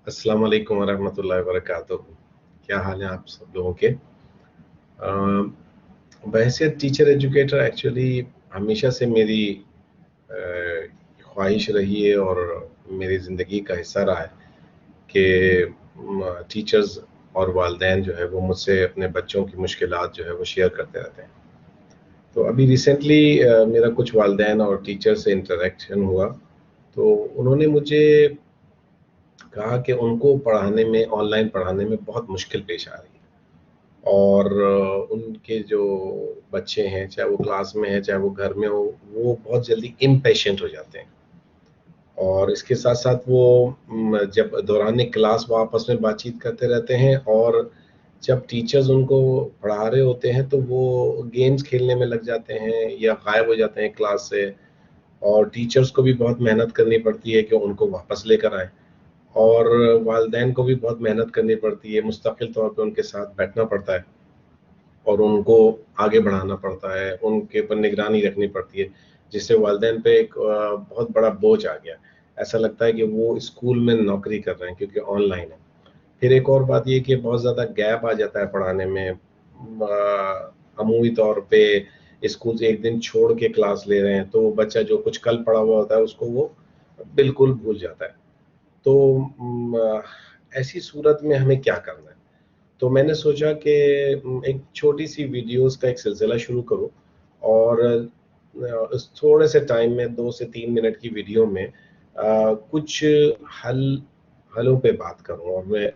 अस्सलाम वालेकुम वरहमतुल्लाहि वबरकातुहू। क्या हाल है आप सब लोगों के? बहैसियत टीचर एजुकेटर एक्चुअली हमेशा से मेरी ख्वाहिश रही है और मेरी ज़िंदगी का हिस्सा रहा है कि टीचर्स और वालिदैन जो है वो मुझसे अपने बच्चों की मुश्किलात जो है वो शेयर करते रहते हैं। तो अभी रिसेंटली मेरा कुछ वालिदैन और टीचर से इंटरेक्शन हुआ, तो उन्होंने मुझे कहा कि उनको पढ़ाने में, ऑनलाइन पढ़ाने में बहुत मुश्किल पेश आ रही है और उनके जो बच्चे हैं, चाहे वो क्लास में हैं, चाहे वो घर में हो, वो बहुत जल्दी इम्पेशेंट हो जाते हैं। और इसके साथ-साथ वो जब दौरान क्लास वो आपस में बातचीत करते रहते हैं और जब टीचर्स उनको पढ़ा रहे होते हैं, तो वो गेम्स खेलने में लग जाते हैं या गायब हो जाते हैं क्लास से। और टीचर्स को भी बहुत मेहनत करनी पड़ती है कि उनको वापस लेकर आएँ। और वालिदैन को भी बहुत मेहनत करनी पड़ती है, मुस्तकिल तौर पे उनके साथ बैठना पड़ता है और उनको आगे बढ़ाना पड़ता है, उनके ऊपर निगरानी रखनी पड़ती है, जिससे वालिदैन पे एक बहुत बड़ा बोझ आ गया। ऐसा लगता है कि वो स्कूल में नौकरी कर रहे हैं क्योंकि ऑनलाइन है। फिर एक और बात ये कि बहुत ज़्यादा गैप आ जाता है पढ़ाने में। अमूमी तौर पे स्कूल से एक दिन छोड़ के क्लास ले रहे हैं, तो बच्चा जो कुछ कल पढ़ा हुआ होता है, उसको वो बिल्कुल भूल जाता है। तो ऐसी सूरत में हमें क्या करना है? तो मैंने सोचा कि एक छोटी-सी वीडियोज़ का एक सिलसिला शुरू करूँ और उस थोड़े से टाइम में 2 से 3 मिनट की वीडियो में कुछ हलों पे बात करूँ और मैं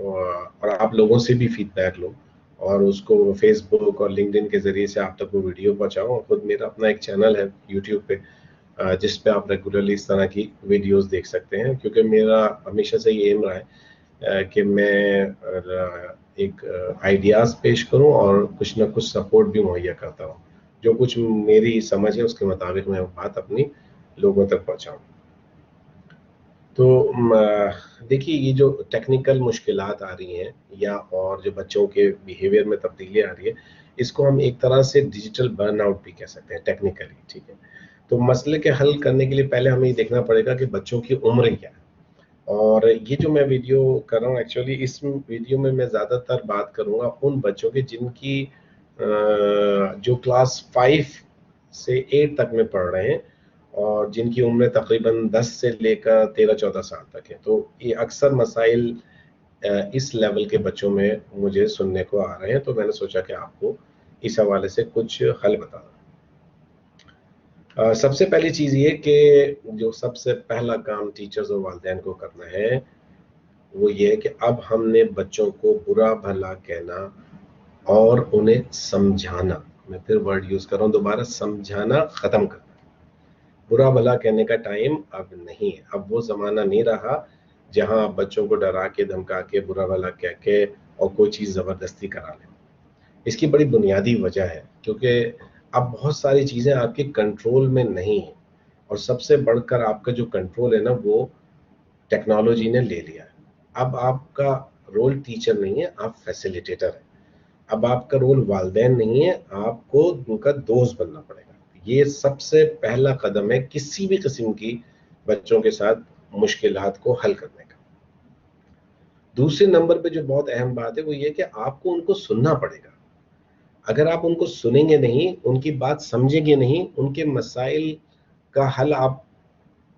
और आप लोगों से भी फीडबैक लूँ और उसको फ़ेसबुक और लिंक्डइन के ज़रिए से आप तक वो वीडियो पहुँचाऊँ। और खुद मेरा अपना एक चैनल है यूट्यूब पे, जिस पे आप रेगुलरली इस तरह की वीडियोज़ देख सकते हैं, क्योंकि मेरा हमेशा से ये एम रहा है कि मैं एक आइडियाज़ पेश करूँ और कुछ ना कुछ सपोर्ट भी मुहैया करता हूँ। जो कुछ मेरी समझ है उसके मुताबिक मैं वो बात अपनी लोगों तक पहुँचाऊँ। तो देखिए, ये जो टेक्निकल मुश्किलात आ रही हैं या और जो बच्चों के बिहेवियर में तब्दीली आ रही है, इसको हम एक तरह से डिजिटल बर्नआउट भी कह सकते हैं टेक्निकली, ठीक है? तो मसले के हल करने के लिए पहले हमें ये देखना पड़ेगा कि बच्चों की उम्र क्या है। और ये जो मैं वीडियो कर रहा हूँ, एक्चुअली इस वीडियो में मैं ज़्यादातर बात करूँगा उन बच्चों की जिनकी जो क्लास 5 से 8 तक में पढ़ रहे हैं और जिनकी उम्र तकरीबन 10 से लेकर 13-14 साल तक है। तो ये अक्सर मसाइल इस लेवल के बच्चों में मुझे सुनने को आ रहे हैं, तो मैंने सोचा कि आपको इस हवाले से कुछ हल बता दूँ। सबसे पहली चीज़ ये कि जो सबसे पहला काम टीचर्स और वालिदैन को करना है, वो ये है कि अब हमने बच्चों को बुरा-भला कहना और उन्हें समझाना, मैं फिर वर्ड यूज़ कर रहा हूँ दोबारा, समझाना ख़त्म करना। बुरा-भला कहने का टाइम अब नहीं है। अब वो ज़माना नहीं रहा, जहाँ आप बच्चों को डरा के, धमका के, बुरा-भला कह के और कोई चीज़ ज़बरदस्ती करा लें। इसकी बड़ी बुनियादी वजह है, क्योंकि अब बहुत सारी चीज़ें आपके कंट्रोल में नहीं हैं और सबसे बढ़कर आपका जो कंट्रोल है ना, वो टेक्नोलॉजी ने ले लिया है। अब आपका रोल टीचर नहीं है, आप फैसिलिटेटर हैं। अब आपका रोल वालिदैन नहीं है, आपको उनका दोस्त बनना पड़ेगा। ये सबसे पहला कदम है किसी भी किस्म की बच्चों के साथ मुश्किलात को हल करने का। दूसरे नंबर पे जो बहुत अहम बात है वो ये कि आपको उनको सुनना पड़ेगा। अगर आप उनको सुनेंगे नहीं, उनकी बात समझेंगे नहीं, उनके मसाइल का हल आप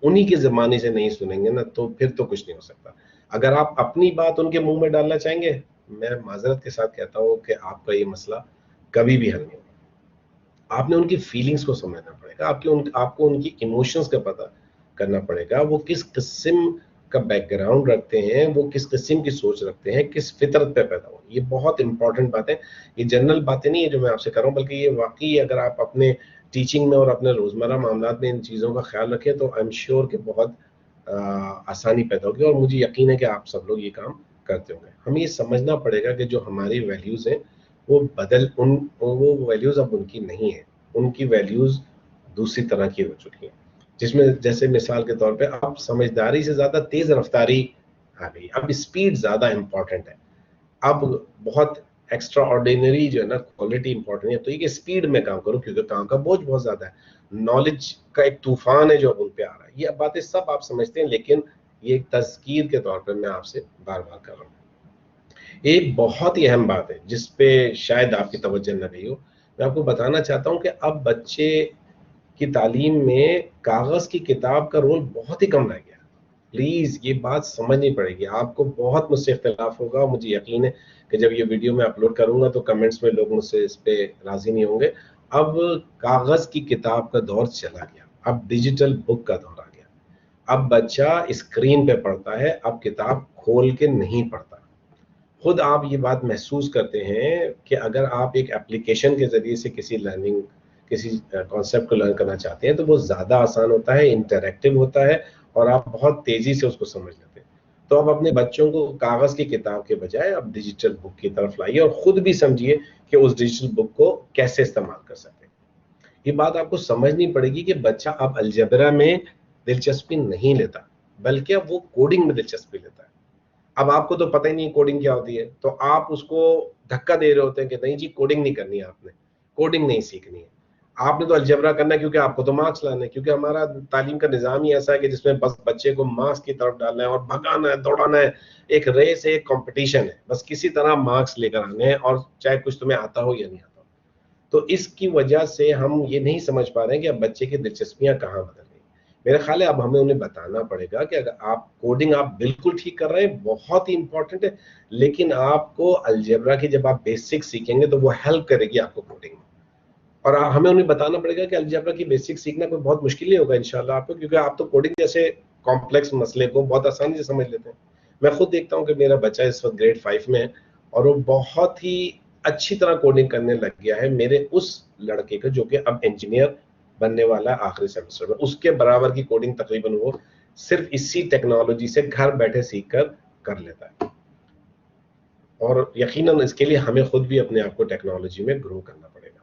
उन्हीं के ज़माने से नहीं सुनेंगे ना, तो फिर तो कुछ नहीं हो सकता। अगर आप अपनी बात उनके मुँह में डालना चाहेंगे, मैं माज़रत के साथ कहता हूँ कि आपका ये मसला कभी भी हल नहीं होगा। आपने उनकी फीलिंग्स को समझना पड़ेगा, आपको उनकी इमोशंस का पता करना पड़ेगा, वो किस किस्म का बैकग्राउंड रखते हैं, वो किस किस्म की सोच रखते हैं, किस फितरत पे पैदा हुए। ये बहुत इंपॉर्टेंट बात है। ये जनरल बातें नहीं है जो मैं आपसे कर रहा हूँ, बल्कि ये वाक़ई अगर आप अपने टीचिंग में और अपने रोज़मर्रा मामलात में इन चीज़ों का ख़्याल रखें, तो आई एम श्योर कि बहुत आसानी पैदा होगी और मुझे यकीन है कि आप सब लोग ये काम करते होंगे। हमें ये समझना पड़ेगा कि जो हमारी वैल्यूज़ हैं, वो वैल्यूज़ अब उनकी नहीं है। उनकी वैल्यूज़ दूसरी तरह की हो चुकी हैं। जिसमें जैसे मिसाल के तौर पे अब समझदारी से ज़्यादा तेज़ रफ़्तारी आ गई। अब स्पीड ज़्यादा इम्पोर्टेंट है। अब बहुत एक्स्ट्रा ऑर्डिनरी जो है ना, क्वालिटी इम्पोर्टेंट है, तो ये स्पीड में काम करो क्योंकि काम का बोझ बहुत ज़्यादा है। नॉलेज का एक तूफ़ान है जो अब उन पे आ रहा है। ये बातें सब आप समझते हैं, लेकिन ये एक तज़कीर के तौर पे मैं आपसे बार-बार कर रहा हूँ। एक बहुत ही अहम बात है जिस पे शायद आपकी तवज्जो न गई हो। मैं आपको बताना चाहता हूँ कि अब बच्चे की तालीम में कागज़ की किताब का रोल बहुत ही कम रह गया। प्लीज़ ये बात समझनी पड़ेगी। आपको बहुत मुझसे इख्तिलाफ़ होगा, मुझे यकीन है कि जब ये वीडियो मैं अपलोड करूँगा तो कमेंट्स में लोग मुझसे इस पे राज़ी नहीं होंगे। अब कागज़ की किताब का दौर चला गया, अब डिजिटल बुक का दौर आ गया। अब बच्चा स्क्रीन पे पढ़ता है, अब किताब खोल के नहीं पढ़ता। खुद आप ये बात महसूस करते हैं कि अगर आप एक एप्लीकेशन के ज़रिए से किसी कॉन्सेप्ट को लर्न करना चाहते हैं, तो वो ज़्यादा आसान होता है, इंटरैक्टिव होता है और आप बहुत तेज़ी से उसको समझ लेते हैं। तो आप अपने बच्चों को कागज़ की किताब के बजाय आप डिजिटल बुक की तरफ लाइए और खुद भी समझिए कि उस डिजिटल बुक को कैसे इस्तेमाल कर सकते हैं। ये बात आपको समझनी पड़ेगी कि बच्चा अब अलजेब्रा में दिलचस्पी नहीं लेता, बल्कि अब वो कोडिंग में दिलचस्पी लेता है। अब आपको तो पता ही नहीं कोडिंग क्या होती है, तो आप उसको धक्का दे रहे होते हैं कि नहीं जी कोडिंग नहीं करनी है आपने, कोडिंग नहीं सीखनी है। आपने तो अलजेब्रा करना है क्योंकि आपको तो मार्क्स लाने हैं, क्योंकि हमारा तालीम का निज़ाम ही ऐसा है कि जिसमें बस बच्चे को मार्क्स की तरफ डालना है और भगाना है, दौड़ाना है। एक रेस है, एक कॉम्पिटिशन है, बस किसी तरह मार्क्स लेकर आने हैं और चाहे कुछ तुम्हें आता हो या नहीं आता हो। तो इसकी वजह से हम ये नहीं समझ पा रहे हैं कि अब बच्चे की दिलचस्पियाँ कहाँ बदल गई। मेरा ख़्याल है अब हमें उन्हें बताना पड़ेगा कि अगर आप कोडिंग आप बिल्कुल ठीक कर रहे हैं, बहुत ही इम्पोर्टेंट है, लेकिन आपको अलजेब्रा की जब आप बेसिक सीखेंगे तो वो हेल्प करेगी आपको कोडिंग में। और हमें उन्हें बताना पड़ेगा कि अलजेब्रा की बेसिक सीखना कोई बहुत मुश्किल नहीं होगा इंशाल्लाह आपको, क्योंकि आप तो कोडिंग जैसे कॉम्प्लेक्स मसले को बहुत आसानी से समझ लेते हैं। मैं खुद देखता हूँ कि मेरा बच्चा इस वक्त ग्रेड 5 में है और वो बहुत ही अच्छी तरह कोडिंग करने लग गया है मेरे उस लड़के का जो कि अब इंजीनियर बनने वाला है आखिरी सेमेस्टर में। उसके बराबर की कोडिंग तकरीबन वो सिर्फ इसी टेक्नोलॉजी से घर बैठे सीख कर लेता है। और यकीनन इसके लिए हमें खुद भी अपने आप को टेक्नोलॉजी में ग्रो करना पड़ेगा।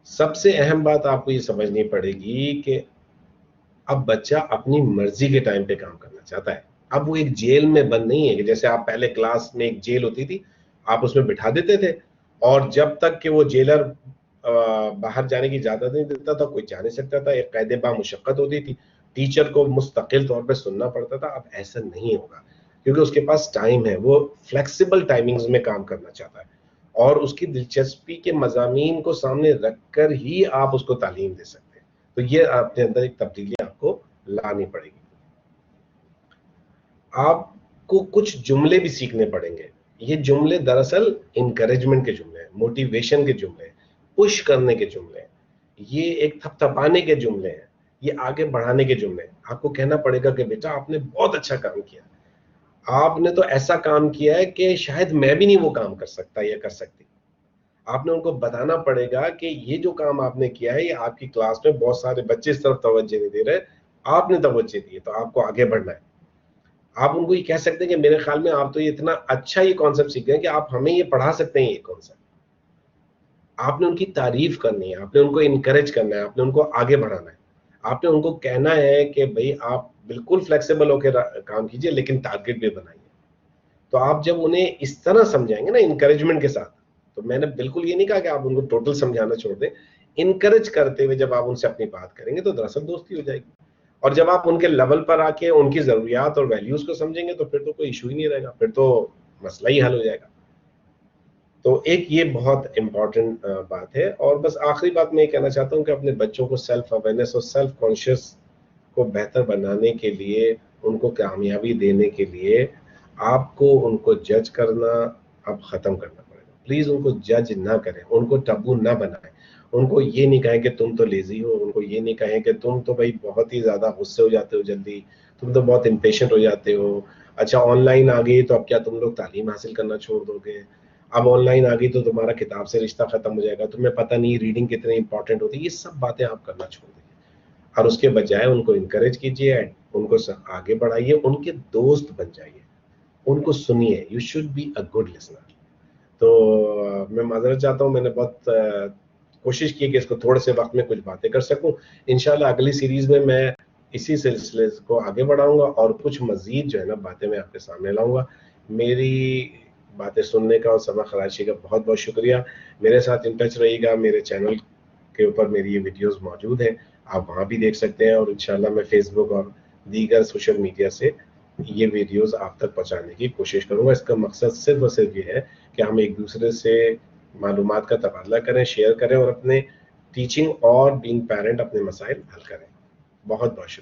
सबसे अहम बात आपको ये समझनी पड़ेगी कि अब बच्चा अपनी मर्जी के टाइम पे काम करना चाहता है। अब वो एक जेल में बंद नहीं है कि जैसे आप पहले क्लास में एक जेल होती थी, आप उसमें बिठा देते थे और जब तक कि वो जेलर बाहर जाने की इजाज़त नहीं देता था, कोई जा नहीं सकता था, एक क़ैद बामुशक्क़त होती थी। टीचर को मुस्तकिल तौर पे सुनना पड़ता था, अब ऐसा नहीं होगा, क्योंकि उसके पास टाइम है, वो फ्लेक्सिबल टाइमिंग्स में काम करना चाहता है और उसकी दिलचस्पी के मज़ामीन को सामने रख कर ही आप उसको तालीम दे सकते हैं। तो ये अपने अंदर एक तब्दीली आपको लानी पड़ेगी। आपको कुछ जुमले भी सीखने पड़ेंगे। ये जुमले दरअसल एनकरेजमेंट के जुमले हैं, मोटिवेशन के जुमले हैं, पुश करने के जुमले हैं। ये एक थपथपाने के जुमले हैं, ये आगे बढ़ाने के जुमले हैं। आपको कहना पड़ेगा कि बेटा आपने बहुत अच्छा काम किया। आपने तो ऐसा काम किया है कि शायद मैं भी नहीं वो काम कर सकता या कर सकती। आपने उनको बताना पड़ेगा कि ये जो काम आपने किया है, ये आपकी क्लास में बहुत सारे बच्चे इस तरफ तवज्जो नहीं दे रहे, आपने तवज्जो दी है, तो आपको आगे बढ़ना है। आप उनको ये कह सकते हैं कि मेरे ख्याल में आप तो ये इतना अच्छा ये कॉन्सेप्ट सीख गए कि आप हमें ये पढ़ा सकते हैं ये कॉन्सेप्ट। आपने उनकी तारीफ करनी है, आपने उनको इनकरेज करना है, आपने उनको आगे बढ़ाना है। आपने उनको कहना है कि भई आप बिल्कुल फ्लेक्सिबल होके काम कीजिए लेकिन टारगेट भी बनाइए। तो आप जब उन्हें इस तरह समझाएँगे ना एनकरेजमेंट के साथ, तो मैंने बिल्कुल ये नहीं कहा कि आप उनको टोटल समझाना छोड़ दें। एनकरेज करते हुए जब आप उनसे अपनी बात करेंगे तो दरअसल दोस्ती हो जाएगी। और जब आप उनके लेवल पर आके उनकी ज़रूरियात और वैल्यूज़ को समझेंगे तो फिर तो कोई इश्यू ही नहीं रहेगा, फिर तो मसला ही हल हो जाएगा। तो एक ये बहुत इम्पोर्टेंट बात है और बस आखिरी बात मैं ये कहना चाहता हूँ कि अपने बच्चों को सेल्फ अवेयरनेस और सेल्फ कॉन्शियस को बेहतर बनाने के लिए, उनको कामयाबी देने के लिए आपको उनको जज करना अब ख़त्म करना पड़ेगा। प्लीज़ उनको जज ना करें, उनको टबू ना बनाएँ। उनको ये नहीं कहें कि तुम तो लेज़ी हो, उनको ये नहीं कहें कि तुम तो भई बहुत ही ज़्यादा गुस्से हो जाते हो जल्दी, तुम तो बहुत इम्पेशेंट हो जाते हो। अच्छा ऑनलाइन आ गई तो अब क्या तुम लोग तालीम हासिल करना छोड़ दोगे? अब ऑनलाइन आ गई तो तुम्हारा किताब से रिश्ता खत्म हो जाएगा, तुम्हें पता नहीं रीडिंग कितनी इंपॉर्टेंट होती है। ये सब बातें आप करना छोड़ दीजिए और उसके बजाय उनको इनकरेज कीजिए, उनको आगे बढ़ाइए, उनके दोस्त बन जाइए, उनको सुनिए। You should be a good listener. तो मैं माजरत चाहता हूँ, मैंने बहुत कोशिश की कि इसको थोड़े से वक्त में कुछ बातें कर सकूं। इंशाल्लाह अगली सीरीज में मैं इसी सिलसिले को आगे बढ़ाऊंगा और कुछ मजीद जो है ना बातें मैं आपके सामने लाऊंगा। मेरी बातें सुनने का और सबक खराशी का बहुत बहुत शुक्रिया। मेरे साथ इन टच रहिएगा। मेरे चैनल के ऊपर मेरी ये वीडियोस मौजूद हैं, आप वहाँ भी देख सकते हैं और इंशाल्लाह मैं फेसबुक और दीगर सोशल मीडिया से ये वीडियोस आप तक पहुंचाने की कोशिश करूंगा। इसका मकसद सिर्फ और सिर्फ ये है कि हम एक दूसरे से मालूमात का तबादला करें, शेयर करें और अपने टीचिंग और बीइंग पेरेंट अपने मसाइल हल करें। बहुत बहुत शुक्रिया।